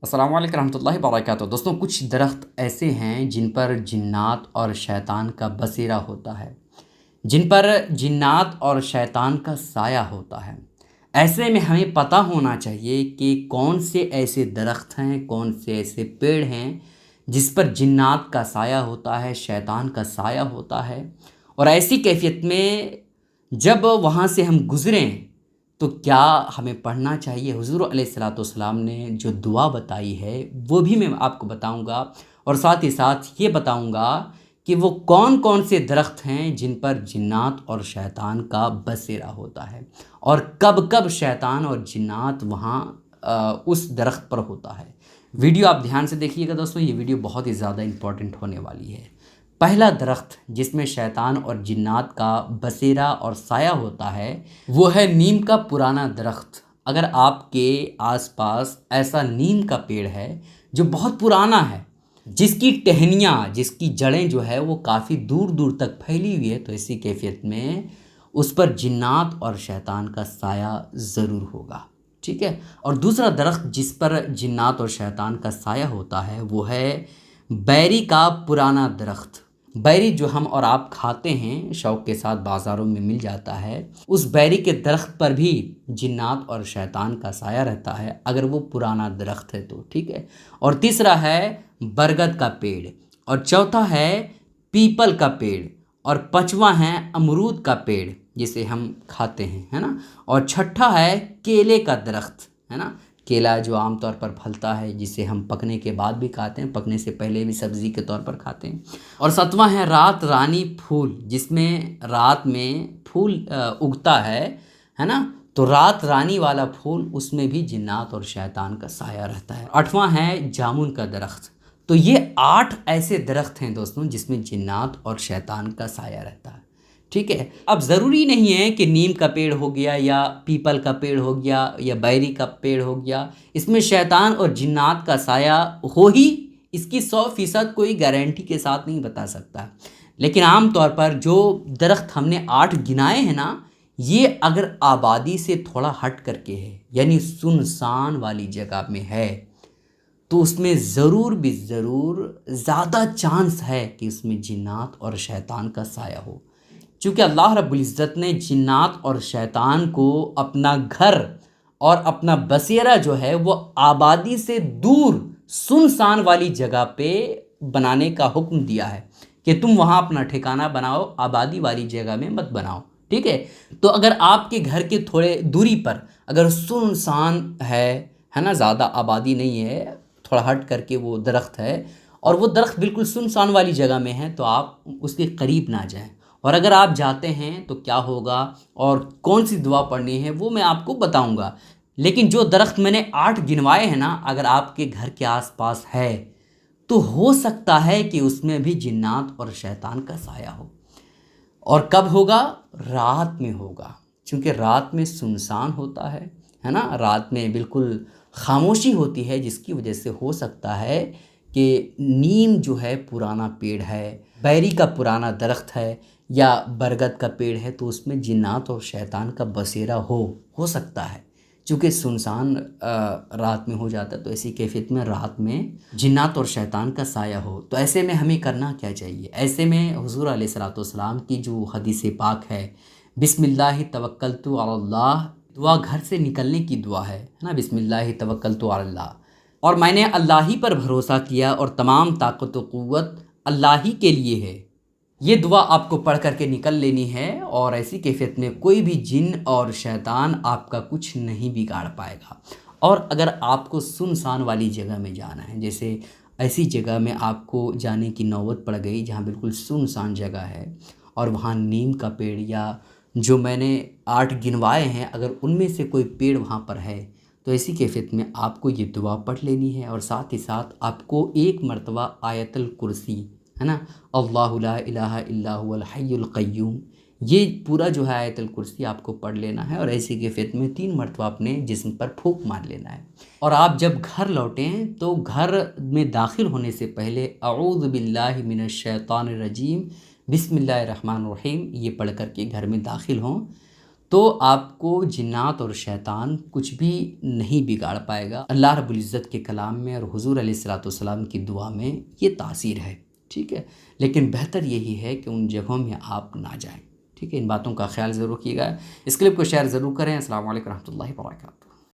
अस्सलाम वालेकुम रहमतुल्लाहि वबरकातुहू। दोस्तों, कुछ दरख्त ऐसे हैं जिन पर जिन्नात और शैतान का बसेरा होता है, जिन पर जिन्नात और शैतान का साया होता है। ऐसे में हमें पता होना चाहिए कि कौन से ऐसे दरख्त हैं, कौन से ऐसे पेड़ हैं जिस पर जिन्नात का साया होता है, शैतान का साया होता है। और ऐसी कैफियत में जब वहाँ से हम गुज़रें तो क्या हमें पढ़ना चाहिए। हुज़ूर अलैहिस्सलाम ने जो दुआ बताई है वो भी मैं आपको बताऊंगा, और साथ ही साथ ये बताऊंगा कि वो कौन कौन से दरख्त हैं जिन पर जिन्नात और शैतान का बसेरा होता है, और कब कब शैतान और जिन्नात वहाँ उस दरख्त पर होता है। वीडियो आप ध्यान से देखिएगा दोस्तों, ये वीडियो बहुत ही ज़्यादा इम्पॉर्टेंट होने वाली है। पहला दरख्त जिसमें शैतान और जिन्नात का बसेरा और साया होता है वो है नीम का पुराना दरख्त। अगर आपके आसपास ऐसा नीम का पेड़ है जो बहुत पुराना है, जिसकी टहनियाँ, जिसकी जड़ें जो है वो काफ़ी दूर दूर तक फैली हुई है, तो ऐसी कैफियत में उस पर जिन्नात और शैतान का साया ज़रूर होगा। ठीक है। और दूसरा दरख्त जिस पर जिन्नात और शैतान का साया होता है वो है बैरी का पुराना दरख्त। बैरी जो हम और आप खाते हैं, शौक़ के साथ बाज़ारों में मिल जाता है, उस बैरी के दरख्त पर भी जिन्नात और शैतान का साया रहता है अगर वो पुराना दरख्त है तो। ठीक है। और तीसरा है बरगद का पेड़, और चौथा है पीपल का पेड़, और पांचवा है अमरूद का पेड़ जिसे हम खाते हैं, है ना। और छठा है केले का दरख्त, है ना। केला जो आमतौर पर फलता है, जिसे हम पकने के बाद भी खाते हैं, पकने से पहले भी सब्ज़ी के तौर पर खाते हैं। और सातवां है रात रानी फूल, जिसमें रात में फूल उगता है ना। तो रात रानी वाला फूल, उसमें भी जिन्नात और शैतान का साया रहता है। आठवां है जामुन का दरख्त। तो ये 8 ऐसे दरख्त हैं दोस्तों जिसमें जिन्नात और शैतान का साया रहता है। ठीक है। अब ज़रूरी नहीं है कि नीम का पेड़ हो गया या पीपल का पेड़ हो गया या बैरी का पेड़ हो गया, इसमें शैतान और जिन्नात का साया हो ही, इसकी 100% कोई गारंटी के साथ नहीं बता सकता। लेकिन आम तौर पर जो दरख्त हमने 8 गिनाए हैं ना, ये अगर आबादी से थोड़ा हट करके है, यानी सुनसान वाली जगह में है, तो उसमें ज़रूर भी ज़रूर ज़्यादा चांस है कि उसमें जिन्नात और शैतान का साया हो। चूँकि अल्लाह रब्बुल इज़्ज़त ने जिन्नात और शैतान को अपना घर और अपना बसेरा जो है वो आबादी से दूर सुनसान वाली जगह पे बनाने का हुक्म दिया है कि तुम वहाँ अपना ठिकाना बनाओ, आबादी वाली जगह में मत बनाओ। ठीक है। तो अगर आपके घर के थोड़े दूरी पर अगर सुनसान है ना, ज़्यादा आबादी नहीं है, थोड़ा हट करके वो दरख्त है और वो दरख्त बिल्कुल सुनसान वाली जगह में है, तो आप उसके करीब ना जाएं। और अगर आप जाते हैं तो क्या होगा और कौन सी दुआ पढ़नी है वो मैं आपको बताऊंगा। लेकिन जो दरख्त मैंने 8 गिनवाए हैं ना, अगर आपके घर के आसपास है तो हो सकता है कि उसमें भी जिन्नात और शैतान का साया हो। और कब होगा? रात में होगा, क्योंकि रात में सुनसान होता है ना। रात में बिल्कुल खामोशी होती है, जिसकी वजह से हो सकता है कि नीम जो है पुराना पेड़ है, बैरी का पुराना दरख्त है या बरगद का पेड़ है, तो उसमें जिन्नात और शैतान का बसेरा हो सकता है। चूँकि सुनसान रात में हो जाता है, तो ऐसी कैफियत में रात में जिन्नात और शैतान का साया हो, तो ऐसे में हमें करना क्या चाहिए? ऐसे में हुज़ूर अलैहिस्सलाम की जो हदीस पाक है, बिस्मिल्लाहि तवक्कलतु अलल्लाह, दुआ घर से निकलने की दुआ है ना, बिस्मिल्लाहि तवक्कलतु अलल्लाह, और मैंने अल्लाह ही पर भरोसा किया और तमाम ताकत व क़ुव्वत अल्लाह ही के लिए है। ये दुआ आपको पढ़ करके निकल लेनी है, और ऐसी कैफियत में कोई भी जिन और शैतान आपका कुछ नहीं बिगाड़ पाएगा। और अगर आपको सुनसान वाली जगह में जाना है, जैसे ऐसी जगह में आपको जाने की नौबत पड़ गई जहाँ बिल्कुल सुनसान जगह है और वहाँ नीम का पेड़ या जो मैंने 8 गिनवाए हैं, अगर उनमें से कोई पेड़ वहाँ पर है, तो ऐसी कैफियत में आपको ये दुआ पढ़ लेनी है। और साथ ही साथ आपको एक मरतबा आयतुल कुर्सी, है ना, अल्लाहु ला इलाहा इल्ला हुवल हय्युल क़य्यूम, ये पूरा जो है आयतुल कुर्सी आपको पढ़ लेना है, और ऐसी कैफियत में 3 मरतबा अपने जिस्म पर फूंक मार लेना है। और आप जब घर लौटें तो घर में दाखिल होने से पहले अऊज़ु बिल्लाहि मिनश शैतानिर रजीम बिस्मिल्लाहिर रहमानिर रहीम ये पढ़ कर के घर में दाखिल हों, तो आपको जिन्नात और शैतान कुछ भी नहीं बिगाड़ पाएगा। अल्लाह रब्बुल इज़्ज़त के कलाम में और हुज़ूर अलैहिस्सलाम की दुआ में ये तासीर है, ठीक है। लेकिन बेहतर यही है कि उन जगहों में आप ना जाएं, ठीक है। इन बातों का ख्याल ज़रूर रखिएगा। इस क्लिप को शेयर ज़रूर करें। अस्सलामु अलैकुम रहमतुल्लाहि व बरकातहू।